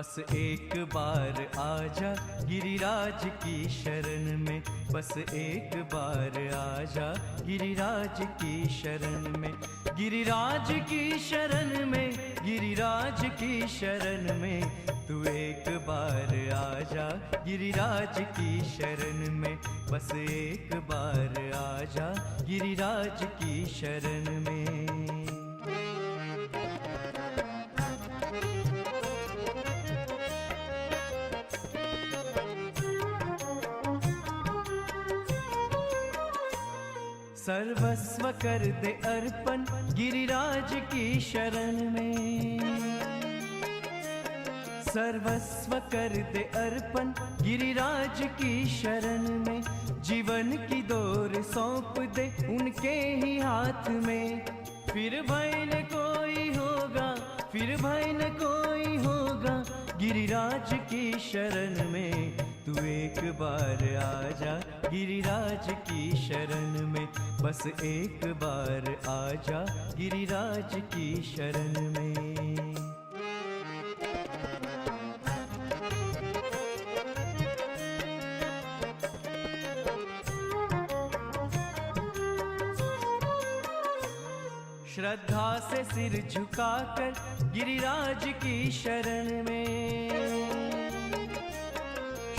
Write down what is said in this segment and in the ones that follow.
बस एक बार आजा गिरिराज की शरण में, बस एक बार आजा गिरिराज की शरण में, गिरिराज की शरण में, गिरिराज की शरण में, तू एक बार आजा गिरिराज की शरण में, बस एक बार आजा गिरिराज की शरण में। सर्वस्व कर दे अर्पण गिरिराज की शरण में, सर्वस्व कर दे अर्पण गिरिराज की शरण में, जीवन की डोर सौंप दे उनके ही हाथ में, फिर भय न कोई होगा, फिर भय न कोई होगा, गिरिराज की शरण में, तू एक बार आजा गिरिराज की शरण में, बस एक बार आजा गिरिराज की शरण में। श्रद्धा से सिर झुकाकर गिरिराज की शरण में,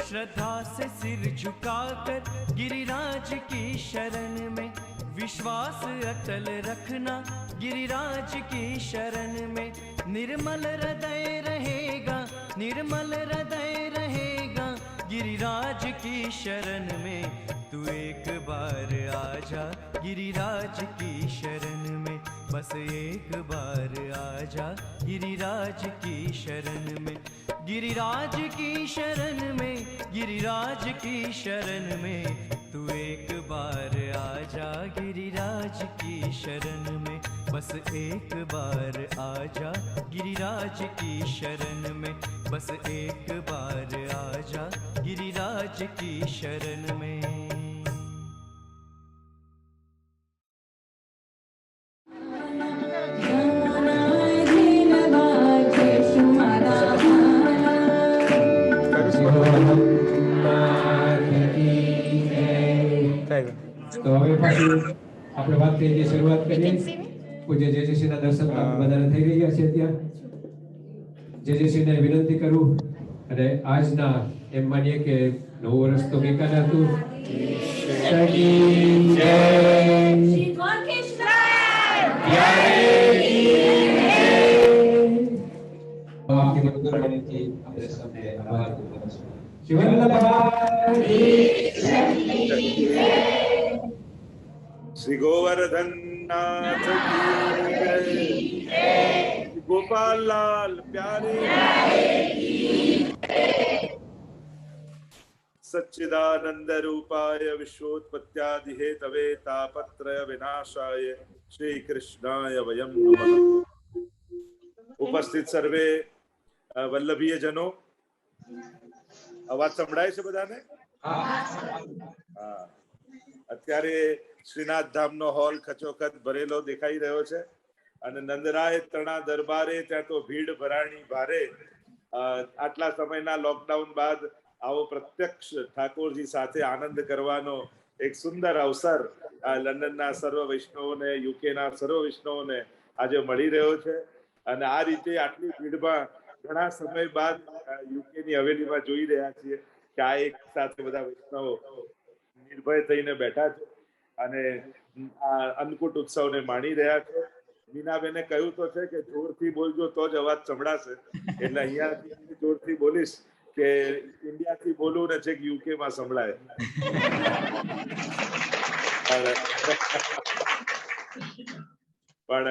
श्रद्धा से सिर झुकाकर गिरिराज की शरण में, विश्वास अटल रखना गिरिराज की शरण में, निर्मल हृदय रहेगा, निर्मल हृदय रहेगा, गिरिराज की शरण में, तू एक बार आजा गिरिराज की शरण में, बस एक बार आजा गिरिराज की शरण में, गिरिराज की शरण में, गिरिराज की शरण में, तू एक बार आजा गिरिराज की शरण में, बस एक बार आजा गिरिराज की शरण में, बस एक बार आजा गिरिराज की शरण में। તો હવે પાછું આપણે વાત કરીએ શરૂઆત કરીએ પૂજ્ય જેજેશ્રીના દર્શન બધાને થઈ રહ્યા છે ત્યાં જેજેશ્રીને વિનંતી કરું અને આજના એમ માનીએ કે નવું વર્ષ તો ગઈકાલે હતું श्री गोवर्धन नाथ की जय, गोपाल लाल प्यारे सच्चिदानंद रूपाय विश्वोत्पत्त्यादि हेतवे तापत्रय विनाशाय श्री कृष्णाय वयं नमः। उपस्थित सर्वे वल्लभीय जनो, अवाज संभळाय છે બધાને? હા, અત્યારે શ્રીનાથ ધામનો હોલ ખચોખચ ભરેલો દેખાઈ રહ્યો છે અને નંદરાય તણા દરબારે ત્યાં તો ભીડ ભરાણી ભારે। આટલા સમયના લોકડાઉન બાદ આવો પ્રત્યક્ષ ઠાકોરજી સાથે આનંદ કરવાનો એક સુંદર અવસર લંડનના સર્વ વૈષ્ણવોને, યુકેના સર્વ વૈષ્ણવોને આજે મળી રહ્યો છે અને આ રીતે આટલી ભીડમાં ઘણા સમય બાદ યુકેની હવેલીમાં જોઈ રહ્યા છીએ કે આ એક સાથે બધા વૈષ્ણવો નિર્ભય થઈને બેઠા છે અને આ અન્નકૂટ ઉત્સવને માણી રહ્યા છે। મીનાબેને કહ્યું તો છે કે જોરથી બોલજો તો જ અવાજ સંભળાશે, એટલે અહીંયાથી જોરથી બોલીશ કે ઇન્ડિયાથી બોલું ને છેક યુકેમાં સંભળાય। પણ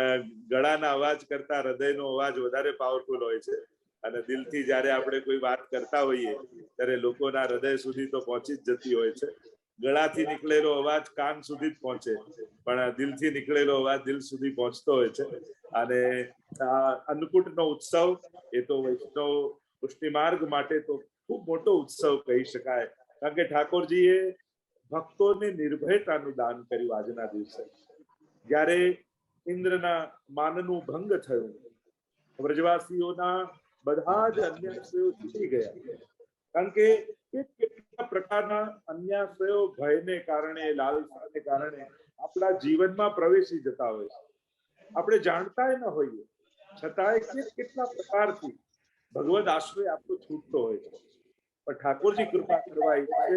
ગળાના અવાજ કરતા હૃદયનો અવાજ વધારે પાવરફુલ હોય છે અને દિલથી જ્યારે આપણે કોઈ વાત કરતા હોઈએ ત્યારે લોકોના હૃદય સુધી તો પહોંચી જ જતી હોય છે। ગળાથી નીકળેલો અવાજ કાન સુધી જ પહોંચે પણ દિલથી નીકળેલો અવાજ દિલ સુધી પહોંચતો હોય છે અને અન્નકૂટનો ઉત્સવ એ તો વૈષ્ણવ પુષ્ટિ માર્ગ માટે તો ખૂબ મોટો ઉત્સવ કહી શકાય, કારણ કે ઠાકોરજીએ ભક્તોને નિર્ભયતાનું દાન કર્યું। આજના દિવસે જ્યારે ઇન્દ્રના માનનું ભંગ થયું, વ્રજવાસીઓના બધા જ અન્યાશ્રયો છૂટી ગયા. કારણ કે કેટલા પ્રકારના અન્યાશ્રયો ભયને કારણે, લાલસાને કારણે આપણા જીવનમાં પ્રવેશી જતા હોય છે. આપણે જાણતાય ન હોઈએ છતાંય કેટલા પ્રકારથી ભગવદ આશ્રય આપણો છૂટતો હોય છે. પણ ઠાકોરજી કૃપા કરવા ઈચ્છે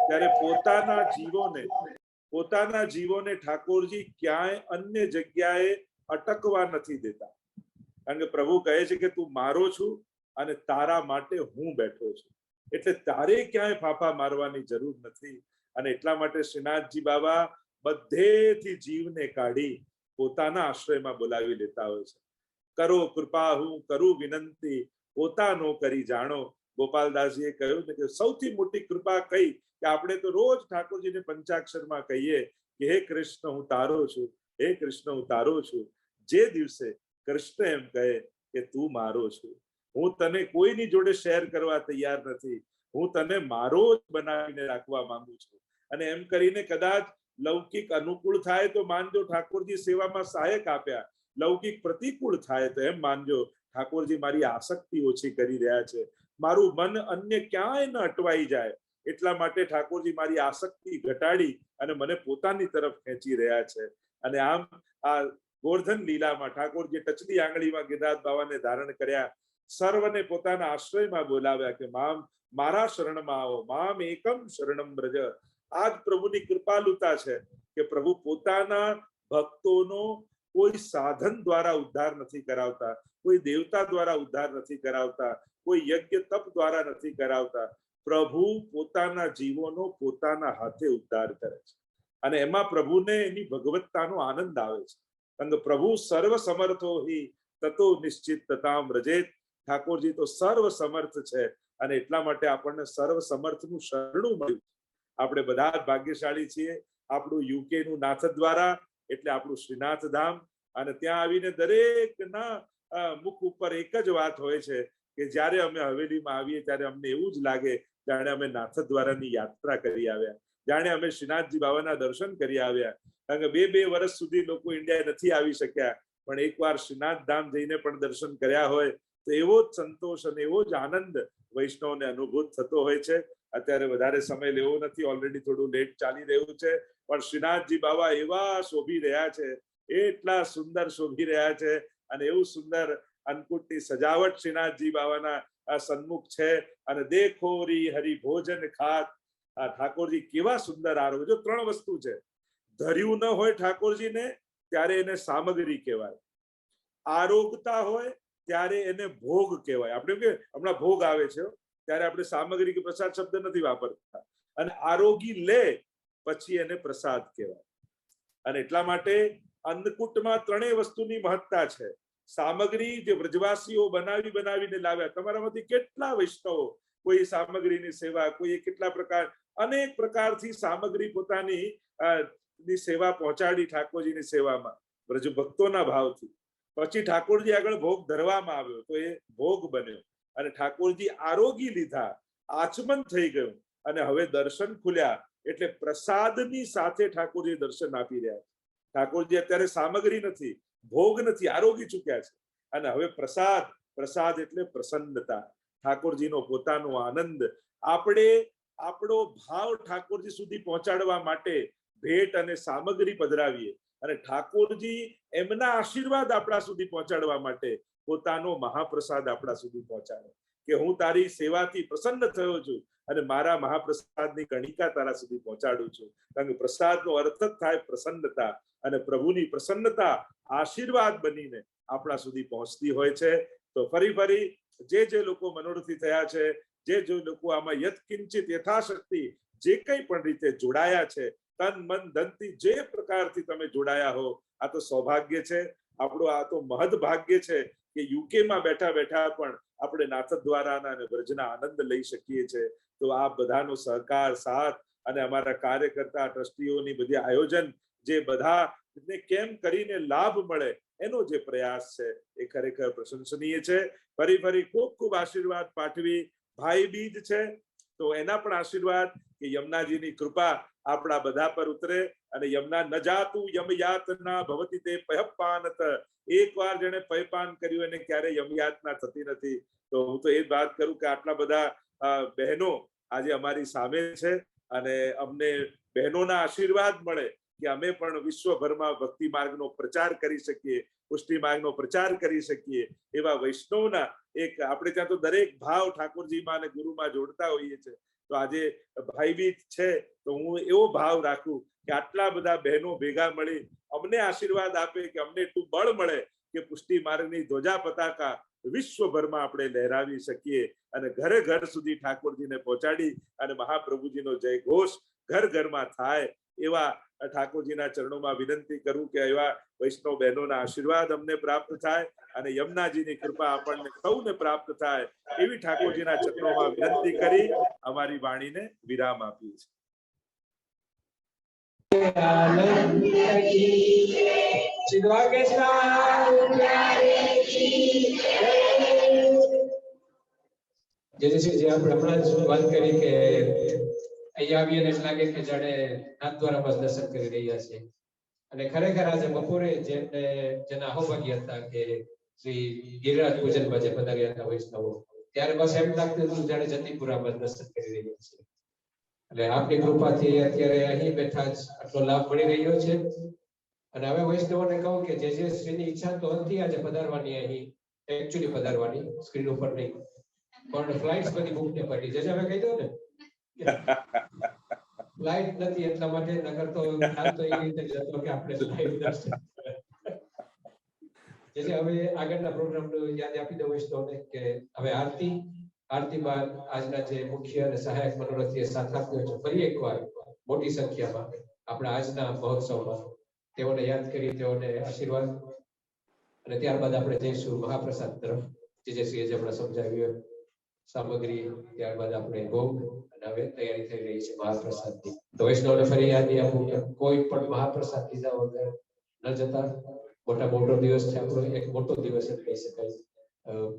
ત્યારે પોતાના જીવોને ઠાકોરજી ક્યાંય અન્ય જગ્યાએ અટકવા નથી દેતા. કારણ કે પ્રભુ કહે છે કે તું મારો છું અને તારા માટે હું બેઠો છું, એટલે તારે ક્યાંય ફાફા મારવાની જરૂર નથી. અને એટલા માટે શ્રીનાથજી બાબા બધેથી જીવને કાઢી પોતાના આશ્રયમાં બોલાવી લેતા હોય છે. કરો કૃપા હું કરું વિનંતી, પોતાનો કરી જાણો. ગોપાલદાસજીએ કહ્યું ને કે સૌથી મોટી કૃપા કઈ કે આપણે તો રોજ ઠાકોરજીને પંચાક્ષરમાં કહીએ કે હે કૃષ્ણ હું તારો છું, હે કૃષ્ણ હું તારો છું. જે દિવસે કૃષ્ણ એમ કહે કે તું મારો છું, હું તને કોઈની જોડે શેર કરવા તૈયાર નથી, હું તને મારો જ બનાવીને રાખવા માંગુ છું. અને એમ કરીને કદાચ લૌકિક અનુકૂળ થાય તો માનજો ઠાકોરજી સેવામાં સહાયક આપ્યા, લૌકિક પ્રતિકૂળ થાય તો એમ માનજો ઠાકોરજી મારી આસક્તિ ઓછી કરી રહ્યા છે, મારું મન અન્ય ક્યાંય ન અટવાઈ જાય એટલા માટે ઠાકોરજી મારી આસક્તિ ઘટાડી અને મને પોતાની તરફ ખેંચી રહ્યા છે. અને આમ આ ગોવર્ધન લીલામાં ઠાકોરજી ટચલી આંગળીમાં ગિરિરાજ બાવાને ધારણ કર્યા, સર્વને પોતાના આશ્રયમાં બોલાવ્યા કે મામ મારા શરણમાં આવો, મામ એકમ શરણમ બ્રજ. આ જ પ્રભુની કૃપાલુતા છે કે પ્રભુ પોતાના ભક્તોનો કોઈ સાધન દ્વારા ઉદ્ધાર નથી કરાવતા, કોઈ દેવતા દ્વારા ઉદ્ધાર નથી કરાવતા, કોઈ યજ્ઞ તપ દ્વારા નથી કરાવતા. પ્રભુ પોતાના જીવોનો પોતાના હાથે ઉદ્ધાર કરે છે અને એમાં પ્રભુને એની ભગવત્તાનો આનંદ આવે છે. કારણ કે પ્રભુ સર્વ સમર્થો હિ તતો નિશ્ચિત તતામ વ્રજેત. ઠાકોરજી તો સર્વ સમર્થ છે અને એટલા માટે આપણને સર્વ સમર્થનું શરણું મળ્યું. આપણે બધા જ ભાગ્યશાળી છીએ. આપણું યુકે નું નાથ દ્વારા એટલે આપણું શ્રીનાથ ધામ, અને ત્યાં આવીને દરેકના મુખ ઉપર એક જ વાત હોય છે કે જ્યારે અમે હવેલીમાં આવીએ ત્યારે અમને એવું જ લાગે જાણે અમે નાથ દ્વારાની યાત્રા કરી આવ્યા, જાણે અમે શ્રીનાથજી બાબાના દર્શન કરી આવ્યા. કારણ કે 2 વર્ષ સુધી લોકો ઇન્ડિયા નથી આવી શક્યા, પણ એકવાર શ્રીનાથ ધામ જઈને પણ દર્શન કર્યા હોય તો એવો જ સંતોષ અને એવો જ આનંદ વૈષ્ણવને અનુભૂત થતો હોય છે. અત્યારે વધારે સમય લેવો નથી, ઓલરેડી થોડું લેટ ચાલી રહ્યું છે, પણ શ્રીનાથજી બાબા એવા શોભી રહ્યા છે, એટલા સુંદર શોભી રહ્યા છે અને એવું સુંદર અન્નકૂટની સજાવટ શ્રીનાથજી બાબાના સન્મુખ છે. અને દેખો રી હરિ ભોજન ખાત. આ ઠાકોરજી કેવા સુંદર આરોગ્ય. જો 3 વસ્તુ છે, ધર્યું ન હોય ઠાકોરજીને ત્યારે એને સામગ્રી કહેવાય, આરોગતા હોય ત્યારે એને ભોગ કહેવાય. આપણે કે હમણાં ભોગ આવે છે ત્યારે આપણે સામગ્રી કે પ્રસાદ શબ્દ નથી વાપરતા, અને આરોગી લે પછી એને પ્રસાદ કહેવાય. અને એટલા માટે અન્નકૂટમાં 3 વસ્તુની મહત્તા છે. સામગ્રી જે વ્રજવાસીઓ બનાવીને લાવ્યા, તમારામાંથી કેટલા વૈષ્ણવો કોઈ સામગ્રીની સેવા, કોઈ કેટલા પ્રકાર અનેક પ્રકારથી સામગ્રી પોતાની સેવા પહોંચાડી ઠાકોરજીની સેવામાં વ્રજ ભક્તોના ભાવથી. પછી ઠાકોરજી આગળ ભોગ ધરવામાં આવ્યો તો એ ભોગ બન્યો અને ઠાકોરજી આરોગી લીધા, આચમન થઈ ગયું અને હવે દર્શન ખુલ્યા એટલે પ્રસાદની સાથે ઠાકોરજી દર્શન આપી રહ્યા છે. ઠાકોરજી અત્યારે સામગ્રી નથી, ભોગ નથી, આરોગી ચૂક્યા છે અને હવે પ્રસાદ એટલે પ્રસન્નતા, ઠાકોરજીનો પોતાનો આનંદ. આપણે આપણો ભાવ ઠાકોરજી સુધી પહોંચાડવા માટે ભેટ અને સામગ્રી પધરાવીએ અને ઠાકોરજી એમના આશીર્વાદ આપણા સુધી પહોંચાડવા માટે પોતાનો મહાપ્રસાદ આપણા સુધી પહોંચાડે કે હું તારી સેવાથી પ્રસન્ન થયો છું અને મારા મહાપ્રસાદની કણિકા તારા સુધી પહોંચાડું છું. કારણ કે પ્રસાદનો અર્થ જ થાય પ્રસન્નતા, અને પ્રભુની પ્રસન્નતા આશીર્વાદ બનીને આપણા સુધી પહોંચતી હોય છે. તો ફરી જે લોકો મનોરથી થયા છે, જે લોકો આમાં યત્કિંચિત યથાશક્તિ જે કંઈ પણ રીતે જોડાયા છે, તન મન ધનથી જે પ્રકારથી તમે જોડાયા હો, આ તો સૌભાગ્ય છે આપણું, આ તો મહદ ભાગ્ય છે કે યુકેમાં બેઠા પણ આપણે નાથ દ્વારાના અને વ્રજના આનંદ લઈ શકીએ છીએ. તો આ બધાનો સહકાર સાથ અને અમારા કાર્યકર્તા ટ્રસ્ટીઓની બધી આયોજન જે બધાને કેમ કરીને લાભ મળે એનો જે પ્રયાસ છે એ ખરેખર પ્રશંસનીય છે. ફરી ખૂબ આશીર્વાદ પાઠવી. ભાઈ બીજ છે તો એના પણ આશીર્વાદ કે યમુનાજીની કૃપા આપણા બધા પર ઉતરે અને યમુના ન જાતું યમયાતના ભવતી તે પયપાનત, એકવાર જેણે પયપાન કર્યું એને ક્યારે યમયાતના થતી નથી. તો હું તો એ જ વાત કરું કે આટલા બધા બહેનો આજે અમારી સામે છે અને અમને બહેનોના આશીર્વાદ મળે કે અમે પણ વિશ્વભરમાં ભક્તિ માર્ગનો પ્રચાર કરી શકીએ, પુષ્ટિ માર્ગનો પ્રચાર કરી શકીએ. એવા વૈષ્ણવના એક આપણે ત્યાં તો દરેક ભાવ ઠાકોરજીમાં અને ગુરુમાં જોડતા હોઈએ છીએ. તો આજે ભાઈબીજ છે તો હું એવો ભાવ રાખું કે આટલા બધા બહેનો ભેગા મળી અમને આશીર્વાદ આપે કે અમને એટલું બળ મળે કે પુષ્ટિ માર્ગની ધ્વજા પતાકા વિશ્વભરમાં આપણે લહેરાવી શકીએ અને ઘરે ઘર સુધી ઠાકોરજીને પહોંચાડી અને મહાપ્રભુજીનો જય ઘોષ ઘર ઘરમાં થાય. એવા ઠાકોરજીના ચરણોમાં વિનંતી કરું કે એવા વૈષ્ણવ બહેનોના આશીર્વાદ અમને પ્રાપ્ત થાય અને યમુનાજીની કૃપા આપણને સૌને પ્રાપ્ત થાય એવી ઠાકોરજીના ચરણોમાં વિનંતી કરી અમારી વાણીને વિરામ આપીએ છીએ. જે આપણે હમણાં જ વાત કરી કે અહીંયા આવીને એમ લાગે કે જાણે નાથદ્વારામાં દર્શન કરી રહ્યા છે. અને ખરેખર આજે બપોરે જેના અહોભાગ્ય હતા કે શ્રી ગિરિરાજ પૂજનમાં જે પધાર્યા હતા વૈષ્ણવો, ત્યારે બસ એમ લાગતું હતું જાણે જતીપુરામાં દર્શન કરી રહ્યા છે. એટલે આપની કૃપાથી અત્યારે અહીં બેઠા જ આટલો લાભ મળી રહ્યો છે. અને હવે વૈષ્ણવોને કહું કે જે શ્રીની ઈચ્છા તો હતી આજે પધારવાની, અહીં એકચ્યુઅલી પધારવાની, સ્ક્રીન ઉપર નહીં, પણ ફ્લાઇટ્સ બધી બુક ને પડી. જે હવે કહી દો ને ફ્લાઇટ નથી એટલા માટે, નગર તો ખ્યાલ તો એવી રીતે જતો કે આપણે ફ્લાઇટ દર્શન. જે હવે આગળના પ્રોગ્રામનું યાદ આપી દઉં વૈષ્ણવને કે હવે આરતી બાદ આજના જે મુખ્ય અને સહાયક મનોરથીય સાથ આપ્યો છે, ફરી એકવાર મોટી સંખ્યામાં આપણા આજના મહોત્સવમાં તેઓને યાદ કરી, તેઓને આશીર્વાદ, અને ત્યારબાદ આપણે જઈશું મહાપ્રસાદ તરફ. જે શ્રીએ હમણાં સમજાવ્યું સામગ્રી, ત્યારબાદ આપણે ભોગ, અને હવે તૈયારી થઈ રહી છે મહાપ્રસાદની. તો વૈષ્ણવને ફરી યાદ આપું કે કોઈ પણ મહાપ્રસાદ લીધા વગર ન જતા. મોટો દિવસ છે આપણો, એક મોટો દિવસ કહી શકાય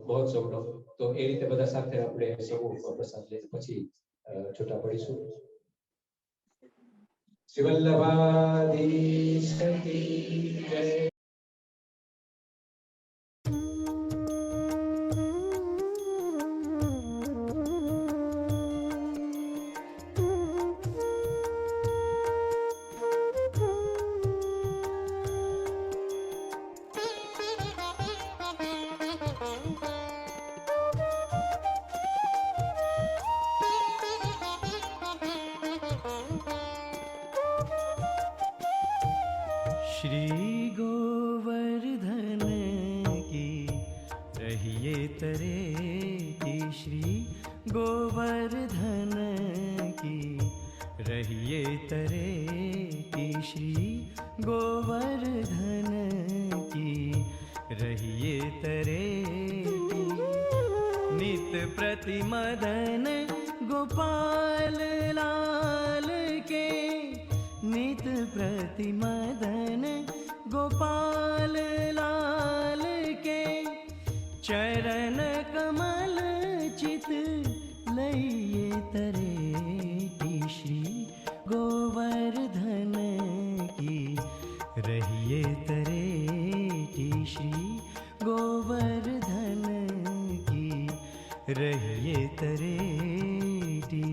મહોત્સવનો. તો એ રીતે બધા સાથે આપણે સૌ પ્રસાદ લઈને પછી છૂટા પડીશું. શ્રી વલ્લભાધીશ કી જય. श्री गोवर्धन की रहिए तरे की, श्री गोवर्धन की रहिए तरे की, श्री गोवर्धन की रहिए तरे की। नित प्रतिमदन गोपाल लाल के, नित प्रतिमदन गोपाल लाल के, चरण कमल चित लइए तरे की, श्री गोवर्धन की रहिए तरे की, श्री गोवर्धन की रहिए तरे की।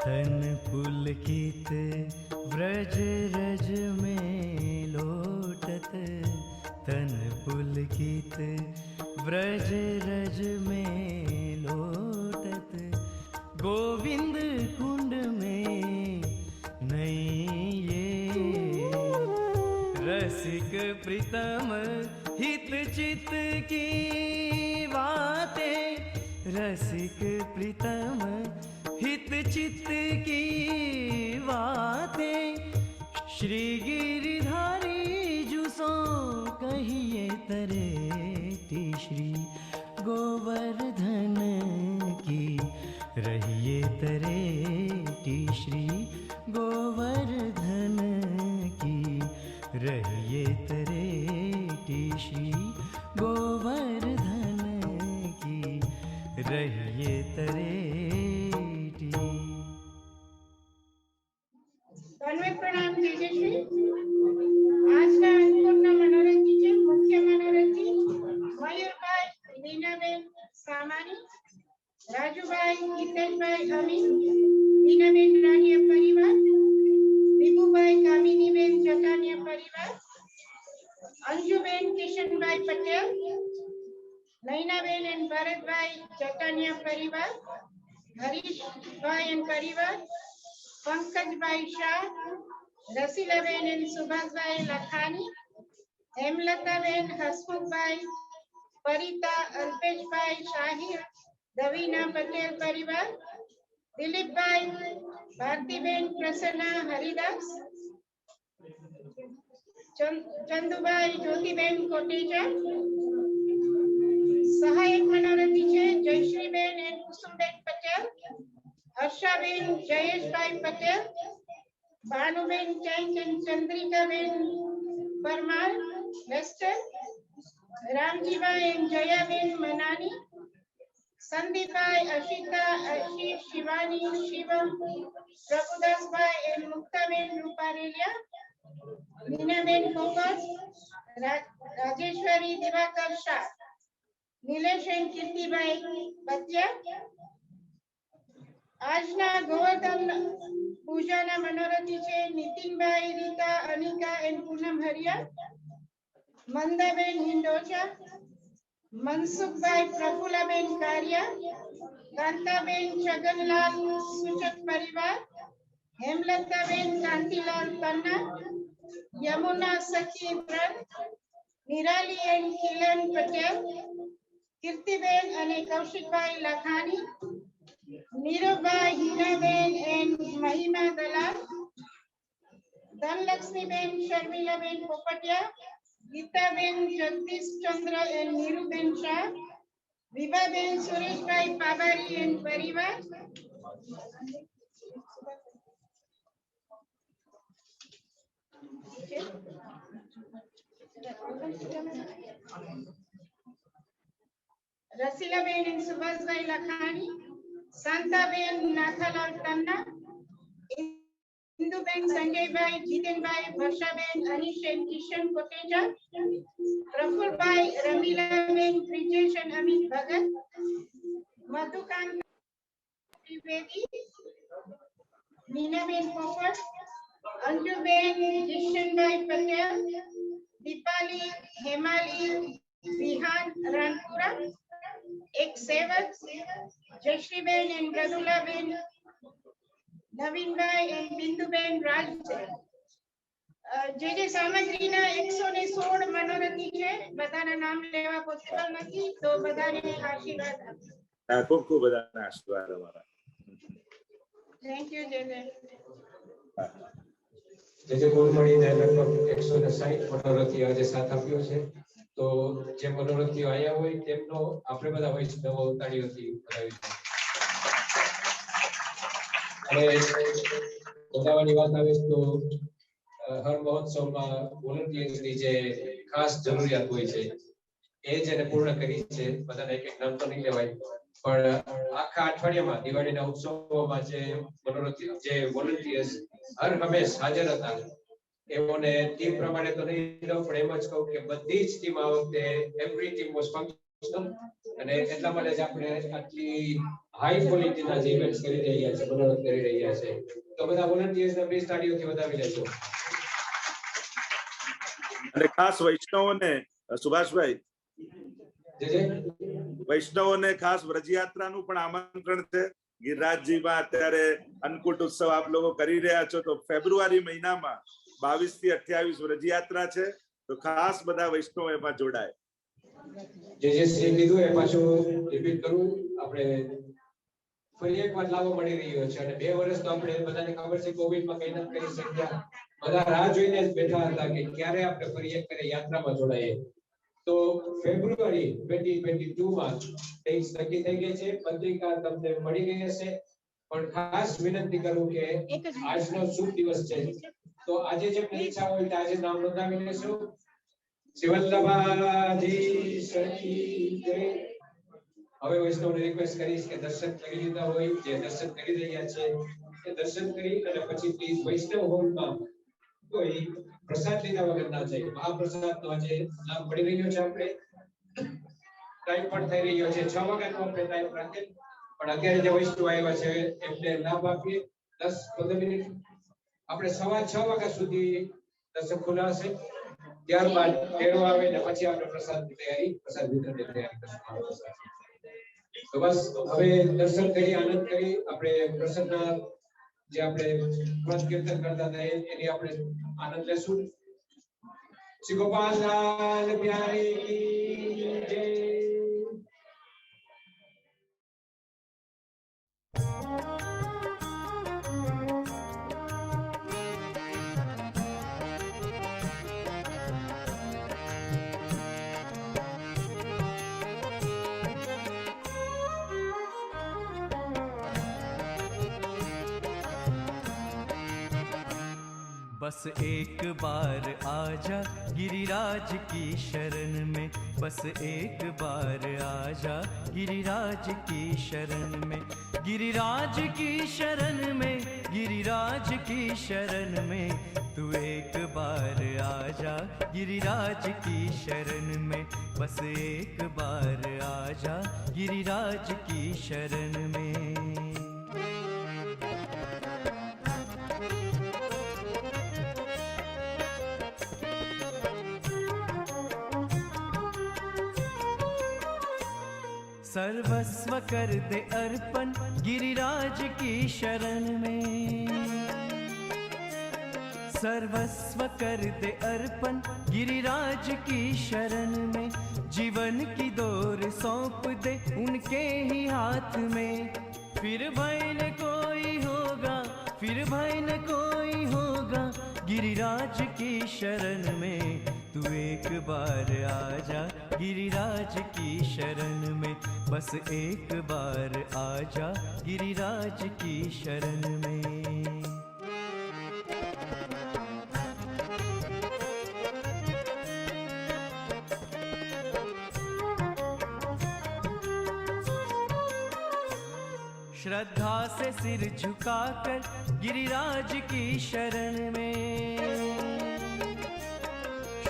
तन पुलकित व्रज रज में लोटत, तन पुलकित व्रज रज में लोटत, गोविंद कुंड में नैये, रसिक प्रीतम हित चित की बातें, रसिक प्रीतम हित चित्त की बातें, श्री गिरिधारी जुसो कहिए तरेटी श्री गोवर्धन की रहिए तरेटी श्री गोवर्धन की रहिए तरेटी श्री गोवर्धन की रहिए तरेटी। तन्मय प्रणाम तेजस्वी। आज का अन्नपूर्णा मनोरथी છે મુખ્ય मनोरथी મયુરભાઈ મીનાબેન સામાની, રાજુભાઈ ગીતેશભાઈ અમીન, મીનાબેન રાણીયા પરિવાર, વિભુભાઈ કામિનીબેન ચટાનિયા પરિવાર, અંજુબેન કિશનભાઈ પટેલ, નૈનાબેન એન ભરતભાઈ ચટાનિયા પરિવાર, હરીશભાઈ એન પરિવાર, पंकजभाई शाह, रसीलाबेन एन सुभाषभाई लखानी, हेमलताबेन हसमुखभाई, परिता अल्पेशभाई शाहिर, दवीना पटेल परिवार, दिलीपभाई, भारतीबेन प्रसन्ना हरिदास, चंदुभाई ज्योतिबेन कोटेचा। सहायक मनोरथी છે જયશ્રીબેન એન કુસુમબેન પટેલ, हर्षाबेन जयेशभाई पटेल, भानुबेन चैन चंद्रिकाबेन परमार वेस्टर, रामजीभाई एन जयाबेन मनानी, संदीपभाई अशिता आशीष शिवानी शिवम, प्रभुदासभाई एन मुक्ताबेन रूपारेलिया, मीनाबेन फोकस, राजेश्वरी दिवाकर शाह, नीलेश एन कीर्तिभाई बतिया। આજના ગોવર્ધન પૂજાના મનોરથી છે નીતિનભાઈ, રીતા, અનિકા એન પૂનમ હરિયા, મંદાબેન હિંડોચા, મનસુખભાઈ પ્રફુલ્લાબેન કારિયા, કાંતાબેન છગનલાલ સૂચક પરિવાર, હેમલતાબેન કાંતિલાલ તન્ના, યમુના સખી વ્રત, નિરાલી એન કિરણ પટેલ, કીર્તિબેન અને કૌશિકભાઈ લખાણી, नीरूभाई हीराबेन एन महिमा दलाल, धनलक्ष्मीबेन शर्मिलाबेन पोपटिया, गीताबेन जगदीश चंद्र एन नीरूबेन शाह, विभाबेन सुरेशभाई पाबारी एन परिवार, रसीलाबेन एन सुभाषभाई लखानी, शांताबेन नाथालाल तन्ना, इंदुबेन संजयभाई जितेनभाई, वर्षाबेन अनिश एन किशन कोटेचा, प्रफुल्लभाई रमीलाबेन ब्रिजेश एन अमित भगत, मधुकांत त्रिवेदी, मीनाबेन पोपट, अंजुबेन किशनभाई पटेल, दीपाली हेमाली विहान रानपुरा, एक सेवक जयश्रीबेन एन मृदुलाबेन, नवीनभाई एन बिंदुबेन राज। जे सामग्रीना 116 मनोरथी છે, બધાના નામ લેવા પોસિબલ નથી, તો બધાને આશીર્વાદ આપો। ખૂબ ખૂબ બધાને આશીર્વાદ અમારા। થેન્ક યુ જે કુલ મળીને લગભગ 160 मनोरथी આજે સાથ આપ્યો છે। તો જે मनोरथीઓ આયા હોય તેમનો આપણે બધા વૈષ્ણવો તાળીઓથી વધાવી અને બતાવવાની વાત આવે તો હર મહોત્સવમાં વોલન્ટિયર્સની જે ખાસ જરૂરિયાત હોય છે એ જેને પૂર્ણ કરી છે, બધાને એક એક નામ તો નહીં લેવાય, પણ આખા અઠવાડિયામાં દિવાળીના ઉત્સવોમાં જે मनोरथी જે વોલન્ટિયર્સ હર હંમેશ હાજર હતા એઓને ટીમ પ્રમાણે તો નહીં લઉં, પણ એમ જ કહું કે બધી જ ટીમ આ વખતે એવરી ટીમ વોઝ ફંક્શનલ અને એટલા માટે જ આપણે આટલી હાઈ ક્વોલિટીના જે ઇવેન્ટ્સ કરી રહ્યા છે, મનોરંજન કરી રહ્યા છે, તો બધા વોલન્ટિયર્સને બે તાળીઓથી વધાવી લેજો। અને ખાસ વૈષ્ણવોને સુભાષભાઈ વૈષ્ણવોને ખાસ વ્રજયાત્રાનું પણ આમંત્રણ છે। ગિરિરાજજીમાં અત્યારે અન્નકૂટ ઉત્સવ આપ લોકો કરી રહ્યા છો, તો ફેબ્રુઆરી મહિનામાં 22 થી 28 વ્રજયાત્રા છે, તો ખાસ બધા વૈષ્ણવો એમાં જોડાય। જે શ્રી કીધું એ પાછું રિપીટ કરું, આપણે ફરી એક વાર લાવો મળી રહ્યો છે અને 2 વર્ષ તો આપણે બધાને ખબર છે કોવિડમાં કઈ નથી કરી શક્યા, બધા રાહ જોઈને જ બેઠા હતા કે ક્યારે આપણે ફરી એક ફેરે યાત્રામાં જોડાઈએ. તો ફેબ્રુઆરી 2022 માં ડેટ્સ નક્કી થઈ ગઈ છે. પત્રિકા તમને મળી ગઈ હશે. પણ ખાસ વિનંતી કરું કે આજનો શુભ દિવસ છે, તો આજે જેમને ઈચ્છા હોય તો આજે નામ નોંધાવી લેશો. શિવલ્લભાજી સખી જય. હવે વૈષ્ણવને રિક્વેસ્ટ કરીશ કે દર્શન કરી લીધા હોય, જે દર્શન કરી રહ્યા છે એ દર્શન કરી અને પછી પ્લીઝ વૈષ્ણવ હોલમાં કોઈ પ્રસાદ લીધા વગર ના જાય. મહાપ્રસાદનો આજે લાભ મળી રહ્યો છે. આપણે ટાઈમ પણ થઈ રહ્યો છે, 6 વાગ્યાનો આપણે ટાઈમ રાખેલ, પણ અત્યારે જે વૈષ્ણવ આવ્યા છે એમને લાભ આપીએ. 10-15 મિનિટ આપણે 6:15 વાગ્યા સુધી દર્શન ખુલ્લા હશે. ત્યારબાદ ફેરો આવે ને પછી આપણે પ્રસાદ વિતરણની તૈયારી કરશું. તો બસ હવે દર્શન કરી આનંદ કરી આપણે પ્રસન્ન જે આપણે વ્રત કીર્તન કરતા હતા એની આપણે આનંદ લેશું. શ્રી ગોપાલલાલ પ્યારી કી જય. बस एक बार आजा गिरिराज की शरण में, बस एक बार आजा गिरिराज की शरण में, गिरिराज की शरण में, गिरिराज की शरण में, तू एक बार आजा गिरिराज की शरण में, बस एक बार आजा गिरिराज की शरण में। सर्वस्व कर दे अर्पण गिरिराज की शरण में, सर्वस्व कर दे अर्पण गिरिराज की शरण में, जीवन की डोर सौंप दे उनके ही हाथ में, फिर भय न कोई होगा, फिर भय न कोई होगा, गिरिराज की शरण में तू एक बार आजा गिरिराज की शरण में, बस एक बार आजा गिरिराज की शरण में। श्रद्धा से सिर झुकाकर गिरिराज की शरण में,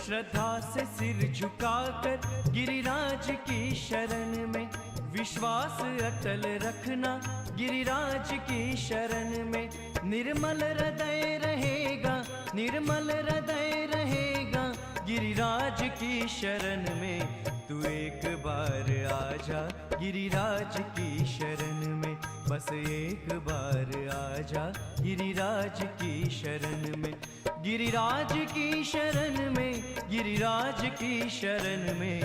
श्रद्धा से सिर झुकाकर गिरिराज की शरण में, विश्वास अटल रखना गिरिराज की शरण में, निर्मल हृदय रहेगा, निर्मल हृदय रहेगा, गिरिराज की शरण में तू एक बार आजा गिरिराज की शरण में, बस एक बार आजा गिरिराज की शरण में, गिरिराज की शरण में, गिरिराज की शरण में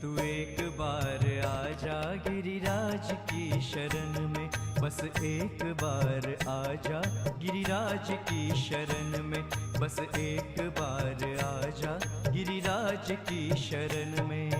तू एक बार आजा गिरिराज की शरण में, बस एक बार आजा गिरिराज की शरण में, बस एक बार आजा गिरिराज की शरण में।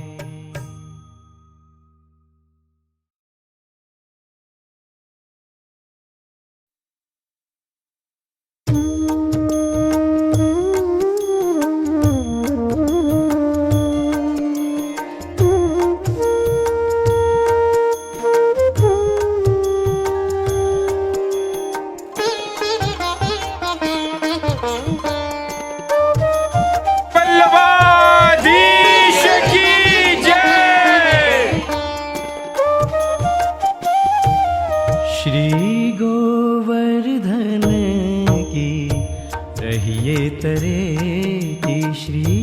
श्री गोवर्धन की रहिए तरे की, श्री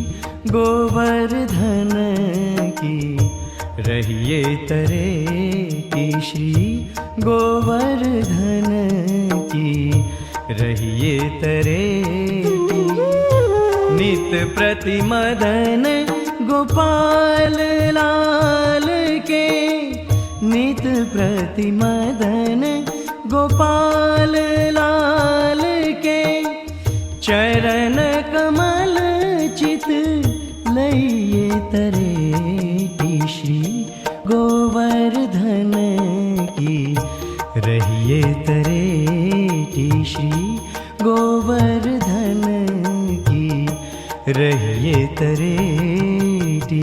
गोवर्धन की रहिए तरे की, श्री गोवर्धन की रहिए तरे की, नित प्रति मदन गोपाल लाल के, नित प्रति मदन गोपाल लाल के, चरण कमल चित लइए तरेटी श्री गोवर्धन की रहिए तरेटी श्री गोवर्धन की रहिए तरेटी।